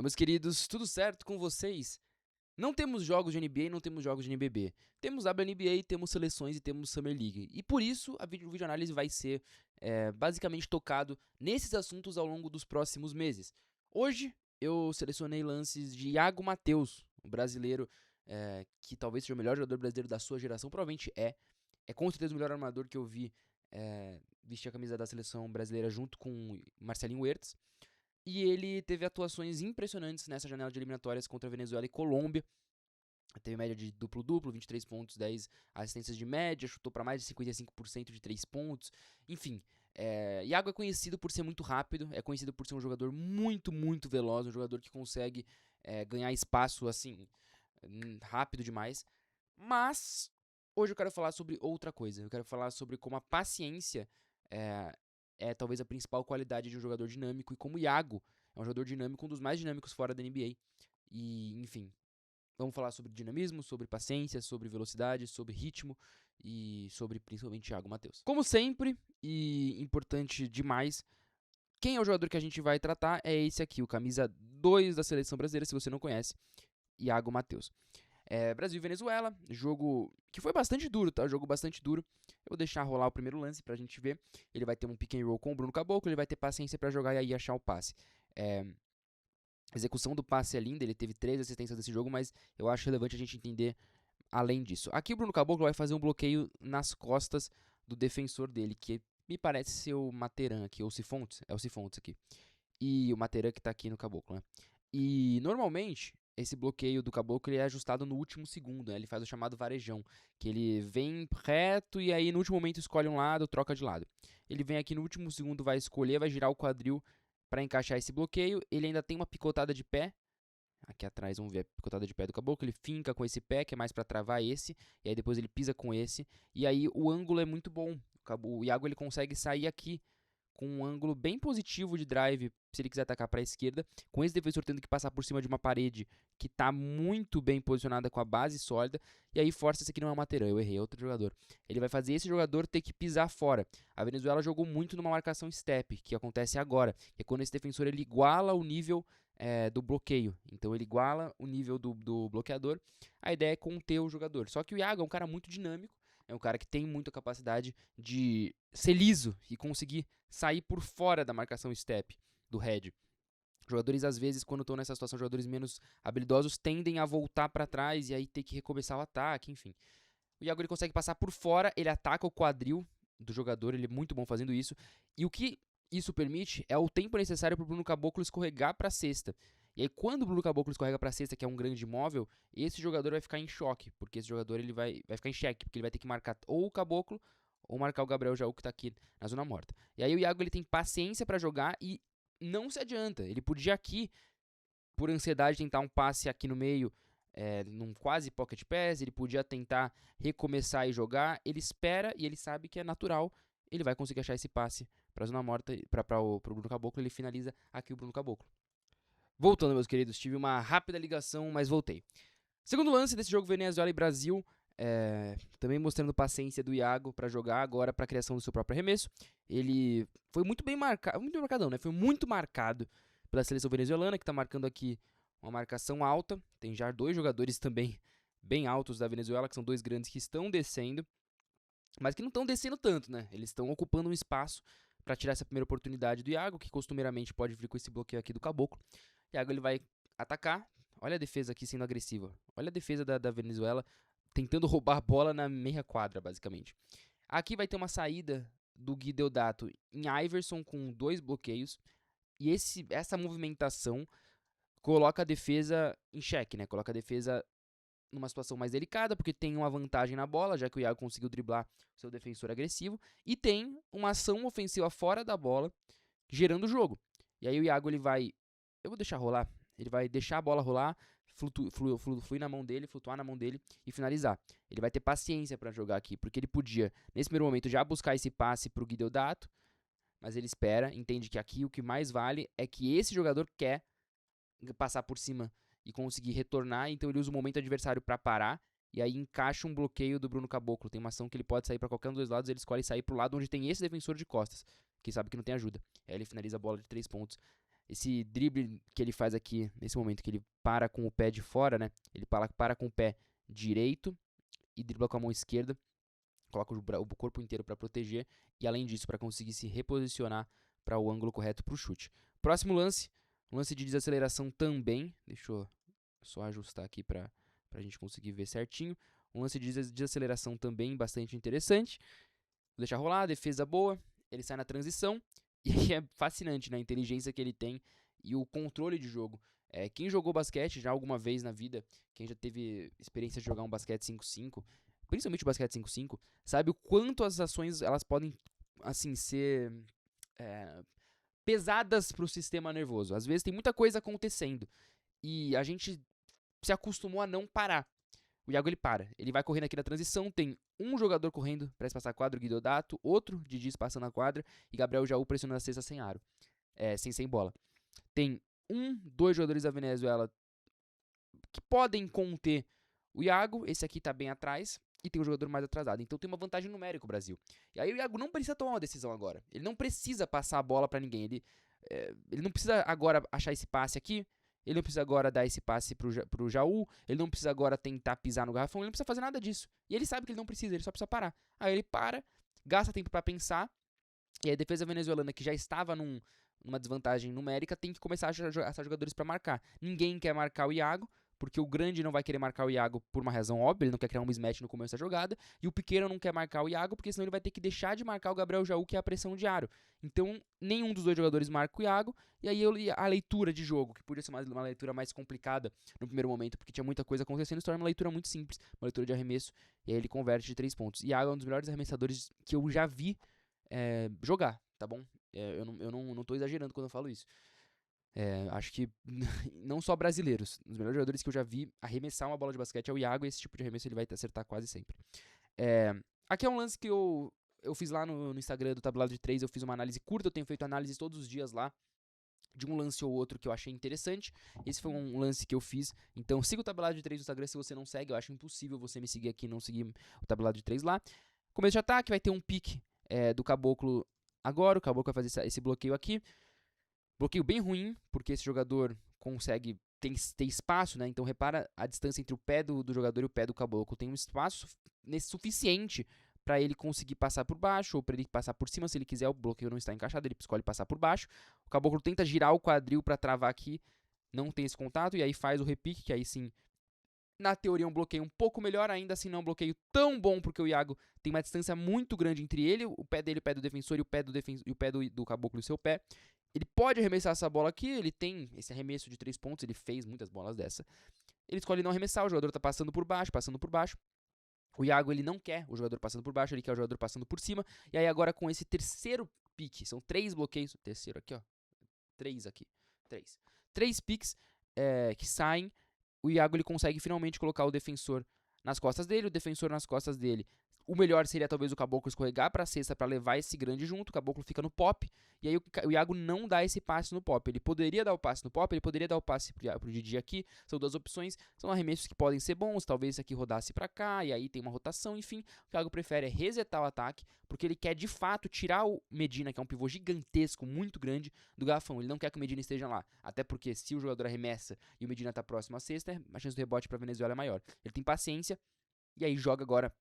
Meus queridos, tudo certo com vocês? Não temos jogos de NBA, não temos jogos de NBB. Temos WNBA, temos seleções e temos Summer League. E por isso, o vídeo análise vai ser basicamente tocado nesses assuntos ao longo dos próximos meses. Hoje, eu selecionei lances de Iago Matheus, um brasileiro que talvez seja o melhor jogador brasileiro da sua geração. Provavelmente é. É com certeza o melhor armador que eu vi vestir a camisa da seleção brasileira junto com Marcelinho Huertas. E ele teve atuações impressionantes nessa janela de eliminatórias contra Venezuela e Colômbia. Teve média de duplo-duplo, 23 pontos, 10 assistências de média, chutou para mais de 55% de 3 pontos. Enfim, Iago é conhecido por ser muito rápido, é conhecido por ser um jogador muito, muito veloz, um jogador que consegue ganhar espaço assim, rápido demais. Mas hoje eu quero falar sobre outra coisa. Eu quero falar sobre como a paciência é talvez a principal qualidade de um jogador dinâmico e como o Iago é um jogador dinâmico, um dos mais dinâmicos fora da NBA. E, enfim, vamos falar sobre dinamismo, sobre paciência, sobre velocidade, sobre ritmo e sobre principalmente Iago Matheus. Como sempre, e importante demais, quem é o jogador que a gente vai tratar é esse aqui, o camisa 2 da seleção brasileira, se você não conhece, Iago Matheus. Brasil e Venezuela, jogo que foi bastante duro, tá? Jogo bastante duro. Eu vou deixar rolar o primeiro lance pra gente ver. Ele vai ter um pick and roll com o Bruno Caboclo, ele vai ter paciência pra jogar e aí achar o passe. A execução do passe é linda, ele teve 3 assistências nesse jogo, mas eu acho relevante a gente entender além disso. Aqui o Bruno Caboclo vai fazer um bloqueio nas costas do defensor dele, que me parece ser o Materan aqui, ou Sifontes, é o Sifontes aqui. E o Materan que tá aqui no Caboclo, né? E normalmente esse bloqueio do Caboclo ele é ajustado no último segundo, né? Ele faz o chamado varejão, que ele vem reto e aí no último momento escolhe um lado, troca de lado. Ele vem aqui no último segundo, vai escolher, vai girar o quadril para encaixar esse bloqueio. Ele ainda tem uma picotada de pé. Aqui atrás vamos ver a picotada de pé do Caboclo. Ele finca com esse pé, que é mais para travar esse, e aí depois ele pisa com esse. E aí o ângulo é muito bom. O Iago ele consegue sair aqui com um ângulo bem positivo de drive, se ele quiser atacar para a esquerda, com esse defensor tendo que passar por cima de uma parede que está muito bem posicionada com a base sólida, e aí força esse aqui não é o Materan, eu errei, é outro jogador. Ele vai fazer esse jogador ter que pisar fora. A Venezuela jogou muito numa marcação step, que acontece agora, que é quando esse defensor ele iguala o nível do bloqueio, então ele iguala o nível do bloqueador, a ideia é conter o jogador. Só que o Iago é um cara muito dinâmico, é um cara que tem muita capacidade de ser liso e conseguir sair por fora da marcação step do head. Jogadores, às vezes, quando estão nessa situação, jogadores menos habilidosos tendem a voltar para trás e aí ter que recomeçar o ataque, enfim. O Iago ele consegue passar por fora, ele ataca o quadril do jogador, ele é muito bom fazendo isso. E o que isso permite é o tempo necessário para o Bruno Caboclo escorregar para a cesta. E aí, quando o Bruno Caboclo escorrega para a cesta, que é um grande móvel, esse jogador vai ficar em choque, porque esse jogador ele vai ficar em xeque, porque ele vai ter que marcar ou o Caboclo ou marcar o Gabriel Jaú que tá aqui na zona morta. E aí o Iago ele tem paciência para jogar e não se adianta. Ele podia aqui, por ansiedade, tentar um passe aqui no meio, num quase pocket pass, ele podia tentar recomeçar e jogar. Ele espera e ele sabe que é natural, ele vai conseguir achar esse passe pra zona morta, pro Bruno Caboclo, ele finaliza aqui o Bruno Caboclo. Voltando, meus queridos, tive uma rápida ligação, mas voltei. Segundo lance desse jogo Venezuela e Brasil, também mostrando paciência do Iago para jogar agora para a criação do seu próprio arremesso. Ele foi muito bem marcado, foi muito marcado pela seleção venezuelana, que está marcando aqui uma marcação alta. Tem já 2 jogadores também bem altos da Venezuela, que são 2 grandes que estão descendo, mas que não estão descendo tanto, né? Eles estão ocupando um espaço para tirar essa primeira oportunidade do Iago, que costumeiramente pode vir com esse bloqueio aqui do Caboclo. Iago ele vai atacar. Olha a defesa aqui sendo agressiva. Olha a defesa da Venezuela tentando roubar a bola na meia quadra, basicamente. Aqui vai ter uma saída do Gui Deodato em Iverson com 2 bloqueios. E essa movimentação coloca a defesa em xeque, né? Coloca a defesa numa situação mais delicada, porque tem uma vantagem na bola, já que o Iago conseguiu driblar o seu defensor agressivo. E tem uma ação ofensiva fora da bola, gerando o jogo. E aí o Iago ele vai... Eu vou deixar rolar. Ele vai deixar a bola rolar, fluir na mão dele, flutuar na mão dele e finalizar. Ele vai ter paciência para jogar aqui, porque ele podia, nesse primeiro momento, já buscar esse passe pro Gui Deodato, mas ele espera, entende que aqui o que mais vale é que esse jogador quer passar por cima e conseguir retornar, então ele usa o momento adversário para parar, e aí encaixa um bloqueio do Bruno Caboclo. Tem uma ação que ele pode sair para qualquer um dos dois lados, ele escolhe sair pro lado onde tem esse defensor de costas, que sabe que não tem ajuda. Aí ele finaliza a bola de 3 pontos. esse drible que ele faz aqui, nesse momento, que ele para com o pé de fora, né? Ele para com o pé direito e dribla com a mão esquerda. Coloca o corpo inteiro para proteger. E além disso, para conseguir se reposicionar para o ângulo correto para o chute. Próximo lance. Um lance de desaceleração também. Deixa eu só ajustar aqui para a gente conseguir ver certinho. Um lance de desaceleração também bastante interessante. Vou deixar rolar, defesa boa. Ele sai na transição. E é fascinante, né? A inteligência que ele tem e o controle de jogo. Quem jogou basquete já alguma vez na vida, quem já teve experiência de jogar um basquete 5x5, principalmente o basquete 5x5, sabe o quanto as ações elas podem assim ser pesadas para o sistema nervoso. Às vezes tem muita coisa acontecendo e a gente se acostumou a não parar. O Iago ele para, ele vai correndo aqui na transição, tem um jogador correndo para espaçar a quadra, o Guidodato, outro Didi passando a quadra e Gabriel Jaú pressionando a cesta sem aro, sem bola. Tem dois jogadores da Venezuela que podem conter o Iago, esse aqui tá bem atrás, e tem um jogador mais atrasado. Então tem uma vantagem numérica o Brasil. E aí o Iago não precisa tomar uma decisão agora. Ele não precisa passar a bola para ninguém. Ele não precisa agora achar esse passe aqui. Ele não precisa agora dar esse passe pro Jaú. Ele não precisa agora tentar pisar no garrafão. Ele não precisa fazer nada disso. E ele sabe que ele não precisa, ele só precisa parar. Aí ele para, gasta tempo para pensar. E a defesa venezuelana, que já estava numa desvantagem numérica, tem que começar a achar jogadores para marcar. Ninguém quer marcar o Iago, porque o grande não vai querer marcar o Iago por uma razão óbvia, ele não quer criar um mismatch no começo da jogada, e o pequeno não quer marcar o Iago, porque senão ele vai ter que deixar de marcar o Gabriel Jaú, que é a pressão de aro. Então, nenhum dos dois jogadores marca o Iago, e aí a leitura de jogo, que podia ser uma leitura mais complicada no primeiro momento, porque tinha muita coisa acontecendo, se torna uma leitura muito simples, uma leitura de arremesso, e aí ele converte de 3 pontos. Iago é um dos melhores arremessadores que eu já vi jogar, tá bom? Eu não tô exagerando quando eu falo isso. Acho que não só brasileiros, os melhores jogadores que eu já vi arremessar uma bola de basquete é o Iago, e esse tipo de arremesso ele vai acertar quase sempre. Aqui é um lance que eu fiz lá no Instagram do Tablado de 3, eu fiz uma análise curta, eu tenho feito análises todos os dias lá, de um lance ou outro que eu achei interessante. Esse foi um lance que eu fiz, então siga o Tablado de 3 no Instagram se você não segue, eu acho impossível você me seguir aqui e não seguir o Tablado de 3 lá. Começo de ataque, vai ter um pique do Caboclo agora, o Caboclo vai fazer esse bloqueio aqui. Bloqueio bem ruim, porque esse jogador consegue ter espaço, né? Então repara a distância entre o pé do jogador e o pé do Caboclo. Tem um espaço suficiente para ele conseguir passar por baixo ou para ele passar por cima. Se ele quiser, o bloqueio não está encaixado, ele escolhe passar por baixo. O Caboclo tenta girar o quadril para travar aqui, não tem esse contato, e aí faz o repique, que aí sim, na teoria, é um bloqueio um pouco melhor, ainda assim não é um bloqueio tão bom, porque o Iago tem uma distância muito grande entre ele, o pé dele, o pé do defensor, e o pé do Caboclo e o seu pé. Ele pode arremessar essa bola aqui, ele tem esse arremesso de 3 pontos, ele fez muitas bolas dessa. Ele escolhe não arremessar, o jogador tá passando por baixo. O Iago, ele não quer o jogador passando por baixo, ele quer o jogador passando por cima. E aí agora com esse terceiro pique, são 3 bloqueios, o terceiro aqui, ó, 3 aqui, 3 piques que saem, o Iago ele consegue finalmente colocar o defensor nas costas dele, o defensor nas costas dele. O melhor seria talvez o Caboclo escorregar para a cesta para levar esse grande junto, o Caboclo fica no pop, e aí o Iago não dá esse passe no pop. Ele poderia dar o passe no pop, ele poderia dar o passe pro Didi aqui, são duas opções, são arremessos que podem ser bons, talvez esse aqui rodasse para cá, e aí tem uma rotação, enfim. O Iago prefere resetar o ataque, porque ele quer de fato tirar o Medina, que é um pivô gigantesco, muito grande, do garrafão. Ele não quer que o Medina esteja lá, até porque se o jogador arremessa e o Medina está próximo à cesta, a chance do rebote para a Venezuela é maior. Ele tem paciência, e aí joga agora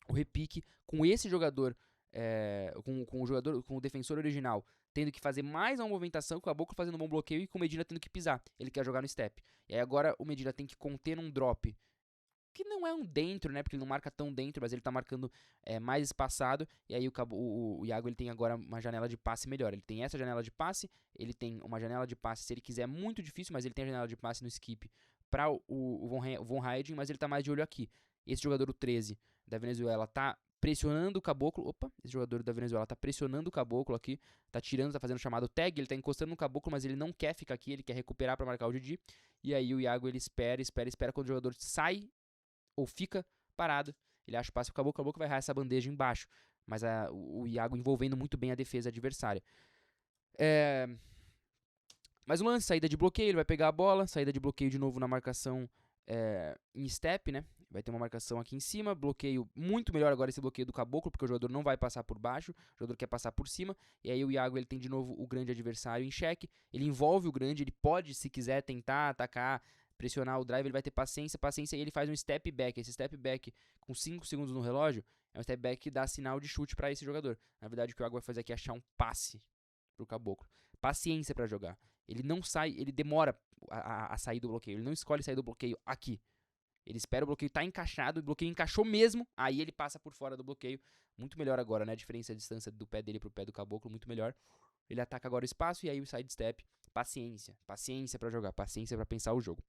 o repique com esse jogador, com o defensor original, tendo que fazer mais uma movimentação, com o Caboclo fazendo um bom bloqueio e com o Medina tendo que pisar. Ele quer jogar no step. E aí agora o Medina tem que conter um drop, que não é um dentro, né? Porque ele não marca tão dentro, mas ele tá marcando mais espaçado. E aí o Iago ele tem agora uma janela de passe melhor. Ele tem essa janela de passe, ele tem uma janela de passe, se ele quiser, muito difícil, mas ele tem a janela de passe no skip para o Von Heijden, mas ele tá mais de olho aqui. Esse jogador, o 13, da Venezuela, tá pressionando o Caboclo. Opa, esse jogador da Venezuela tá pressionando o Caboclo aqui. Tá tirando, tá fazendo o chamado tag. Ele tá encostando no Caboclo, mas ele não quer ficar aqui. Ele quer recuperar para marcar o Didi. E aí o Iago, ele espera quando o jogador sai ou fica parado. Ele acha o passe pro Caboclo vai errar essa bandeja embaixo. Mas o Iago envolvendo muito bem a defesa adversária. Mais um lance, saída de bloqueio, ele vai pegar a bola. Saída de bloqueio de novo na marcação em step, né? vai ter uma marcação aqui em cima, bloqueio muito melhor agora esse bloqueio do caboclo, porque o jogador não vai passar por baixo, o jogador quer passar por cima, e aí o Iago ele tem de novo o grande adversário em xeque, ele envolve o grande, ele pode, se quiser, tentar atacar, pressionar o drive, ele vai ter paciência, e ele faz um step back, esse step back com 5 segundos no relógio, é um step back que dá sinal de chute para esse jogador. Na verdade o que o Iago vai fazer aqui é achar um passe pro caboclo, paciência para jogar. Ele não sai, ele demora a sair do bloqueio, ele não escolhe sair do bloqueio aqui. Ele espera o bloqueio estar encaixado, o bloqueio encaixou mesmo, aí ele passa por fora do bloqueio. Muito melhor agora, né? A diferença, a distância do pé dele pro pé do caboclo, muito melhor. Ele ataca agora o espaço e aí o side step. Paciência, paciência pra jogar, paciência pra pensar o jogo.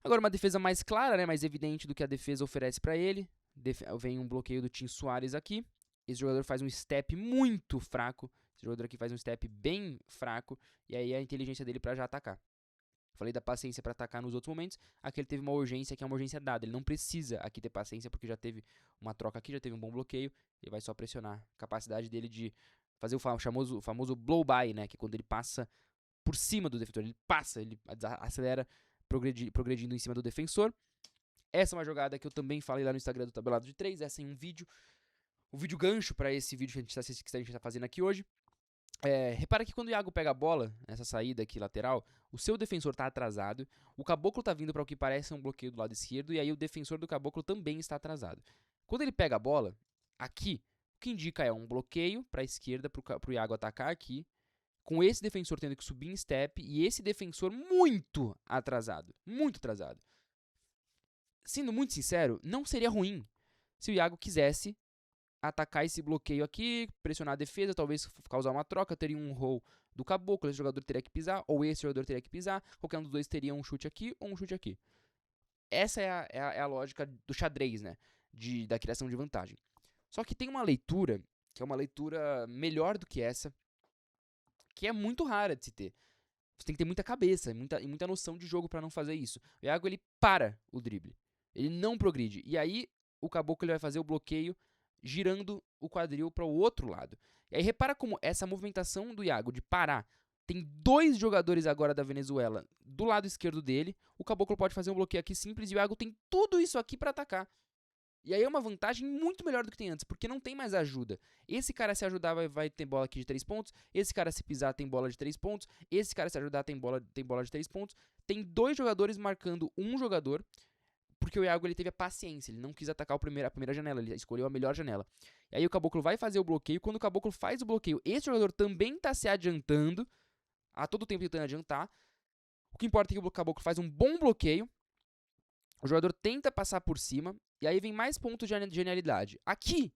Agora uma defesa mais clara, né? Mais evidente do que a defesa oferece pra ele. Vem um bloqueio do Tim Soares aqui. Esse jogador faz um step muito fraco. Esse jogador aqui faz um step bem fraco. E aí a inteligência dele pra já atacar. Falei da paciência para atacar nos outros momentos. Aqui ele teve uma urgência que é uma urgência dada. Ele não precisa aqui ter paciência porque já teve uma troca aqui, já teve um bom bloqueio. Ele vai só pressionar. A capacidade dele de fazer o famoso blow by, né? Que é quando ele passa por cima do defensor. Ele passa, ele acelera progredindo em cima do defensor. Essa é uma jogada que eu também falei lá no Instagram do Tabelado de 3. Essa em um vídeo. O vídeo gancho para esse vídeo que a gente está fazendo aqui hoje. Repara que quando o Iago pega a bola, nessa saída aqui lateral, o seu defensor está atrasado, o caboclo está vindo para o que parece um bloqueio do lado esquerdo, e aí o defensor do caboclo também está atrasado. Quando ele pega a bola, aqui, o que indica é um bloqueio para a esquerda, para o Iago atacar aqui, com esse defensor tendo que subir em step, e esse defensor muito atrasado, muito atrasado. Sendo muito sincero, não seria ruim se o Iago quisesse atacar esse bloqueio aqui, pressionar a defesa, talvez causar uma troca, teria um roll do caboclo, esse jogador teria que pisar, ou esse jogador teria que pisar, qualquer um dos dois teria um chute aqui ou um chute aqui. Essa é a lógica do xadrez, né, da criação de vantagem. Só que tem uma leitura, que é uma leitura melhor do que essa, que é muito rara de se ter. Você tem que ter muita cabeça e muita noção de jogo para não fazer isso. O Iago, ele para o drible, ele não progride, e aí o caboclo ele vai fazer o bloqueio girando o quadril para o outro lado. E aí repara como essa movimentação do Iago de parar, tem 2 jogadores agora da Venezuela do lado esquerdo dele, o caboclo pode fazer um bloqueio aqui simples e o Iago tem tudo isso aqui para atacar. E aí é uma vantagem muito melhor do que tem antes, porque não tem mais ajuda. Esse cara se ajudar vai ter bola aqui de 3 pontos, esse cara se pisar tem bola de 3 pontos, esse cara se ajudar tem bola de 3 pontos. Tem 2 jogadores marcando um jogador, porque o Iago ele teve a paciência, ele não quis atacar a primeira janela, ele escolheu a melhor janela. E aí o caboclo vai fazer o bloqueio, quando o caboclo faz o bloqueio, esse jogador também está se adiantando, a todo tempo tentando adiantar. O que importa é que o caboclo faz um bom bloqueio, o jogador tenta passar por cima, e aí vem mais pontos de genialidade. Aqui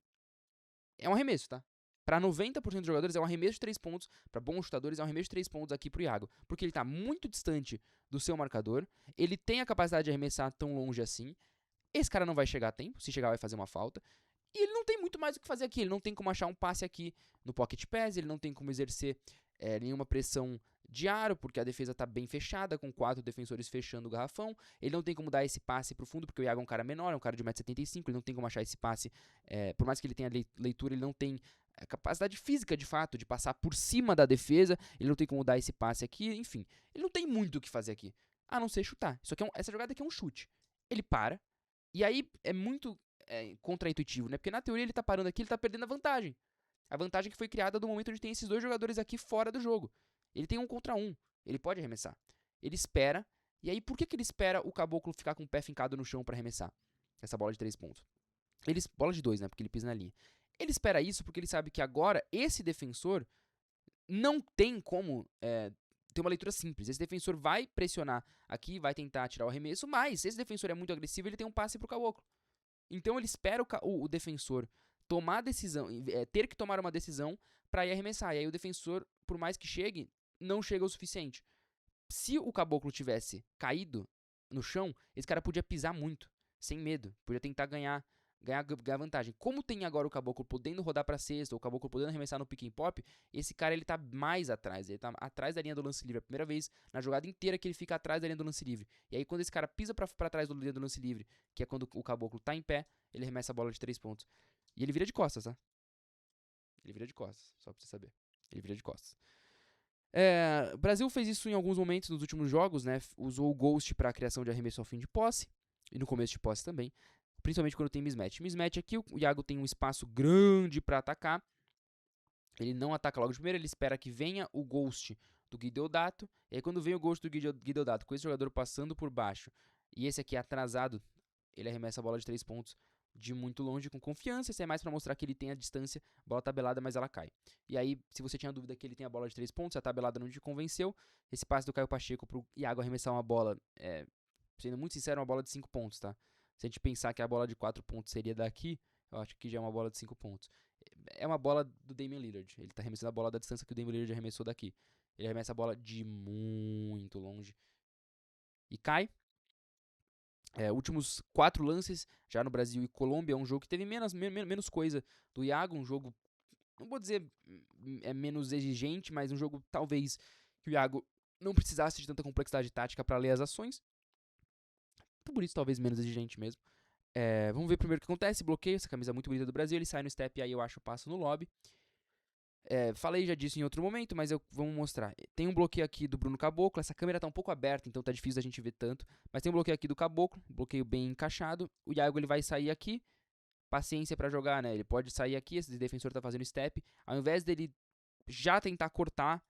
é um arremesso, tá? Para 90% dos jogadores é um arremesso de 3 pontos, para bons chutadores é um arremesso de 3 pontos aqui pro Iago, porque ele está muito distante do seu marcador, ele tem a capacidade de arremessar tão longe assim, esse cara não vai chegar a tempo, se chegar vai fazer uma falta, e ele não tem muito mais o que fazer aqui, ele não tem como achar um passe aqui no pocket pass, ele não tem como exercer nenhuma pressão de aro, porque a defesa está bem fechada, com 4 defensores fechando o garrafão, ele não tem como dar esse passe pro fundo, porque o Iago é um cara menor, é um cara de 1,75m, ele não tem como achar esse passe, por mais que ele tenha leitura, ele não tem a capacidade física, de fato, de passar por cima da defesa, ele não tem como dar esse passe aqui, enfim, ele não tem muito o que fazer aqui, a não ser chutar. Essa jogada aqui é um chute. Ele para, e aí é muito contraintuitivo, né? Porque na teoria ele tá parando aqui, ele tá perdendo a vantagem. A vantagem que foi criada do momento onde tem esses 2 jogadores aqui fora do jogo. Ele tem 1 contra 1, ele pode arremessar. Ele espera, e aí por que ele espera o caboclo ficar com o pé fincado no chão para arremessar essa bola de 3 pontos? Bola de 2, né? Porque ele pisa na linha. Ele espera isso porque ele sabe que agora esse defensor não tem como ter uma leitura simples. Esse defensor vai pressionar aqui, vai tentar tirar o arremesso, mas se esse defensor é muito agressivo, ele tem um passe pro caboclo. Então ele espera o defensor tomar a decisão, ter que tomar uma decisão para ir arremessar. E aí o defensor, por mais que chegue, não chega o suficiente. Se o caboclo tivesse caído no chão, esse cara podia pisar muito, sem medo, podia tentar ganhar vantagem. Como tem agora o caboclo podendo rodar pra cesta, ou o caboclo podendo arremessar no pick and pop, esse cara ele tá mais atrás, ele tá atrás da linha do lance livre. A primeira vez na jogada inteira que ele fica atrás da linha do lance livre. E aí quando esse cara pisa pra trás da linha do lance livre, que é quando o caboclo tá em pé, ele arremessa a bola de 3 pontos. E ele vira de costas, tá? Ele vira de costas, só pra você saber. Ele vira de costas. O Brasil fez isso em alguns momentos nos últimos jogos, né? Usou o Ghost para a criação de arremesso ao fim de posse. e no começo de posse também, principalmente quando tem mismatch. Mismatch aqui, o Iago tem um espaço grande para atacar, ele não ataca logo de primeira, ele espera que venha o Ghost do Gui Deodato, e aí quando vem o Ghost do Gui Deodato com esse jogador passando por baixo, e esse aqui atrasado, ele arremessa a bola de 3 pontos de muito longe com confiança, isso é mais pra mostrar que ele tem a distância, a bola tabelada, mas ela cai. E aí, se você tinha dúvida que ele tem a bola de 3 pontos, a tabelada não te convenceu, esse passe do Caio Pacheco pro Iago arremessar uma bola, sendo muito sincero, uma bola de 5 pontos, tá? Se a gente pensar que a bola de 4 pontos seria daqui, eu acho que já é uma bola de 5 pontos. É uma bola do Damian Lillard, ele tá arremessando a bola da distância que o Damian Lillard arremessou daqui. Ele arremessa a bola de muito longe e cai. Últimos 4 lances já no Brasil e Colômbia, é um jogo que teve menos coisa do Iago, um jogo, não vou dizer menos exigente, mas um jogo talvez que o Iago não precisasse de tanta complexidade tática para ler as ações, então por isso talvez menos exigente mesmo. Vamos ver primeiro o que acontece, bloqueio, essa camisa muito bonita do Brasil, ele sai no step e aí eu acho o passo no lobby. Falei já disso em outro momento, mas vamos mostrar. Tem um bloqueio aqui do Bruno Caboclo, essa câmera tá um pouco aberta, então tá difícil a gente ver tanto. Mas tem um bloqueio aqui do Caboclo, bloqueio bem encaixado. O Iago ele vai sair aqui, paciência pra jogar, né? Ele pode sair aqui, esse defensor tá fazendo step. Ao invés dele já tentar cortar,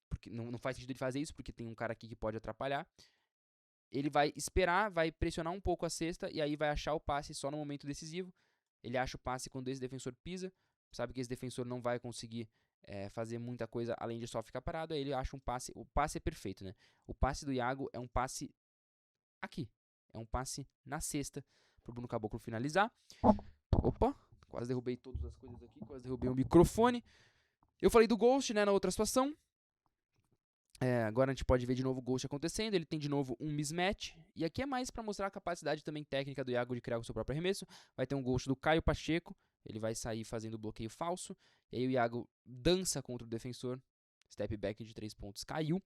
porque não faz sentido ele fazer isso, porque tem um cara aqui que pode atrapalhar. Ele vai esperar, vai pressionar um pouco a cesta e aí vai achar o passe só no momento decisivo. Ele acha o passe quando esse defensor pisa. Sabe que esse defensor não vai conseguir fazer muita coisa além de só ficar parado. Aí ele acha um passe. O passe é perfeito, né? O passe do Iago é um passe aqui. É um passe na cesta pro Bruno Caboclo finalizar. Opa, quase derrubei todas as coisas aqui. Quase derrubei o microfone. Eu falei do Ghost, né, na outra situação. Agora a gente pode ver de novo o Ghost acontecendo, ele tem de novo um mismatch, e aqui é mais para mostrar a capacidade também técnica do Iago de criar o seu próprio arremesso. Vai ter um Ghost do Caio Pacheco, ele vai sair fazendo o bloqueio falso, e aí o Iago dança contra o defensor, step back de 3 pontos, caiu.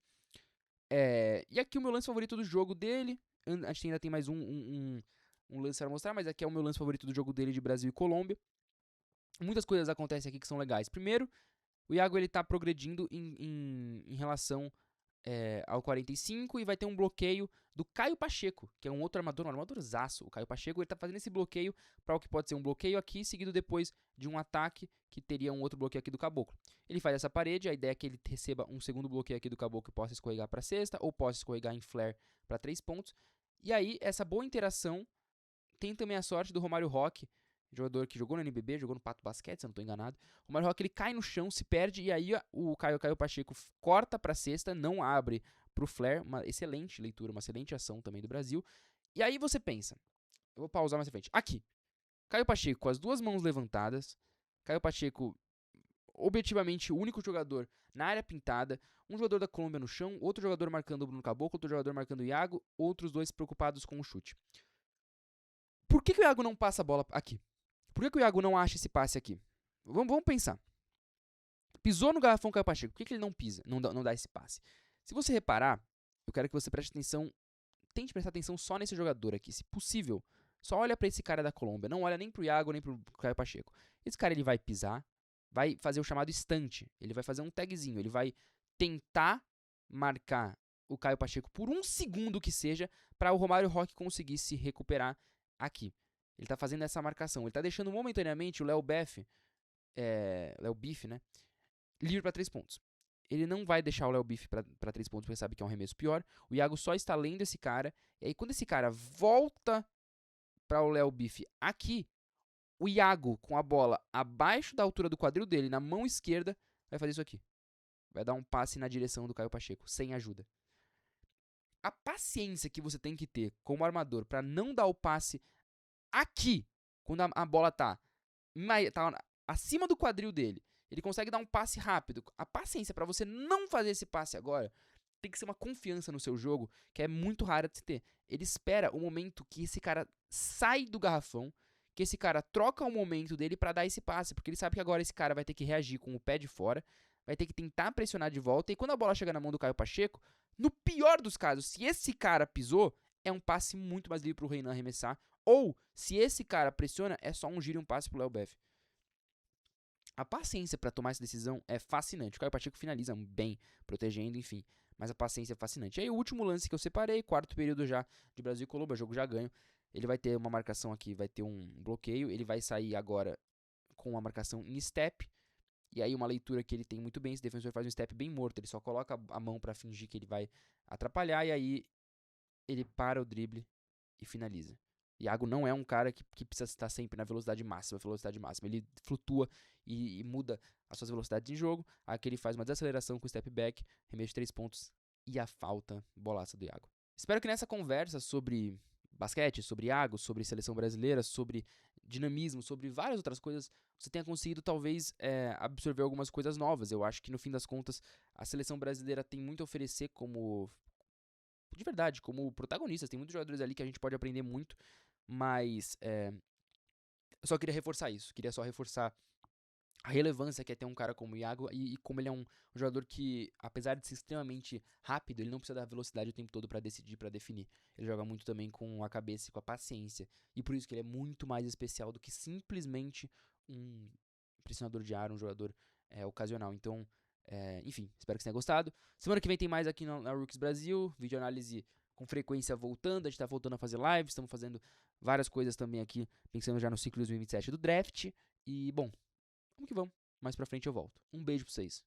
E aqui o meu lance favorito do jogo dele, a gente ainda tem mais um lance para mostrar, mas aqui é o meu lance favorito do jogo dele de Brasil e Colômbia. Muitas coisas acontecem aqui que são legais. Primeiro, o Iago ele tá progredindo em relação ao 45 e vai ter um bloqueio do Caio Pacheco, que é um outro armador, um armadorzaço. O Caio Pacheco ele tá fazendo esse bloqueio para o que pode ser um bloqueio aqui, seguido depois de um ataque que teria um outro bloqueio aqui do Caboclo. Ele faz essa parede, a ideia é que ele receba um segundo bloqueio aqui do Caboclo e possa escorregar para cesta, ou possa escorregar em flare para 3 pontos. E aí, essa boa interação tem também a sorte do Romário Roque, jogador que jogou no NBB, jogou no Pato Basquete, se eu não estou enganado. O Romário Roque ele cai no chão, se perde, e aí o Caio Pacheco corta para a cesta, não abre para o flare. Uma excelente leitura, uma excelente ação também do Brasil. E aí você pensa, eu vou pausar mais à frente. Aqui, Caio Pacheco com as duas mãos levantadas, Caio Pacheco objetivamente o único jogador na área pintada, um jogador da Colômbia no chão, outro jogador marcando o Bruno Caboclo, outro jogador marcando o Iago, outros dois preocupados com o chute. Por que o Iago não passa a bola aqui? Por que o Iago não acha esse passe aqui? Vamos pensar. Pisou no garrafão Caio Pacheco. Por que ele não pisa? Não dá esse passe? Se você reparar, eu quero que você preste atenção. Tente prestar atenção só nesse jogador aqui, se possível. Só olha pra esse cara da Colômbia. Não olha nem pro Iago, nem pro Caio Pacheco. Esse cara ele vai pisar, vai fazer o chamado estante. Ele vai fazer um tagzinho. Ele vai tentar marcar o Caio Pacheco por um segundo que seja, para o Romário Roque conseguir se recuperar aqui. Ele tá fazendo essa marcação. Ele tá deixando momentaneamente o Léo Biff, né, livre para 3 pontos. Ele não vai deixar o Léo Biff para 3 pontos, porque sabe que é um arremesso pior. O Iago só está lendo esse cara. E aí, quando esse cara volta para o Léo Biff aqui, o Iago, com a bola abaixo da altura do quadril dele, na mão esquerda, vai fazer isso aqui. Vai dar um passe na direção do Caio Pacheco, sem ajuda. A paciência que você tem que ter como armador para não dar o passe aqui, quando a bola tá acima do quadril dele, ele consegue dar um passe rápido. A paciência para você não fazer esse passe agora tem que ser uma confiança no seu jogo que é muito rara de se ter. Ele espera o momento que esse cara sai do garrafão, que esse cara troca o momento dele para dar esse passe, porque ele sabe que agora esse cara vai ter que reagir com o pé de fora, vai ter que tentar pressionar de volta, e quando a bola chega na mão do Caio Pacheco, no pior dos casos, se esse cara pisou, é um passe muito mais livre pro Renan arremessar, ou, se esse cara pressiona, é só um giro e um passe pro Léo Biff. A paciência para tomar essa decisão é fascinante. O Caio Pacheco finaliza bem, protegendo, enfim. mas a paciência é fascinante. E aí o último lance que eu separei, quarto período já de Brasil e Colômbia, jogo já ganho. Ele vai ter uma marcação aqui, vai ter um bloqueio, ele vai sair agora com uma marcação em step. E aí uma leitura que ele tem muito bem, esse defensor faz um step bem morto, ele só coloca a mão pra fingir que ele vai atrapalhar, e aí ele para o drible e finaliza. Iago não é um cara que precisa estar sempre na velocidade máxima, ele flutua e muda as suas velocidades em jogo, aqui ele faz uma desaceleração com o step back, remesso de 3 pontos e a falta, bolaça do Iago. Espero que nessa conversa sobre basquete, sobre Iago, sobre seleção brasileira, sobre dinamismo, sobre várias outras coisas, você tenha conseguido talvez absorver algumas coisas novas. Eu acho que no fim das contas a seleção brasileira tem muito a oferecer como, de verdade, como protagonistas. Tem muitos jogadores ali que a gente pode aprender muito, mas eu só queria reforçar isso. Queria só reforçar a relevância que é ter um cara como o Iago e como ele é um jogador que, apesar de ser extremamente rápido, ele não precisa da velocidade o tempo todo pra decidir, pra definir. Ele joga muito também com a cabeça e com a paciência. E por isso que ele é muito mais especial do que simplesmente um pressionador de ar, um jogador ocasional. Então, enfim, espero que você tenha gostado. Semana que vem tem mais aqui na Rooks Brasil, vídeo análise com frequência voltando, a gente tá voltando a fazer lives, estamos fazendo várias coisas também aqui, pensando já no ciclo 2027 do draft. E, bom, vamos que vamos. Mais pra frente eu volto. Um beijo pra vocês.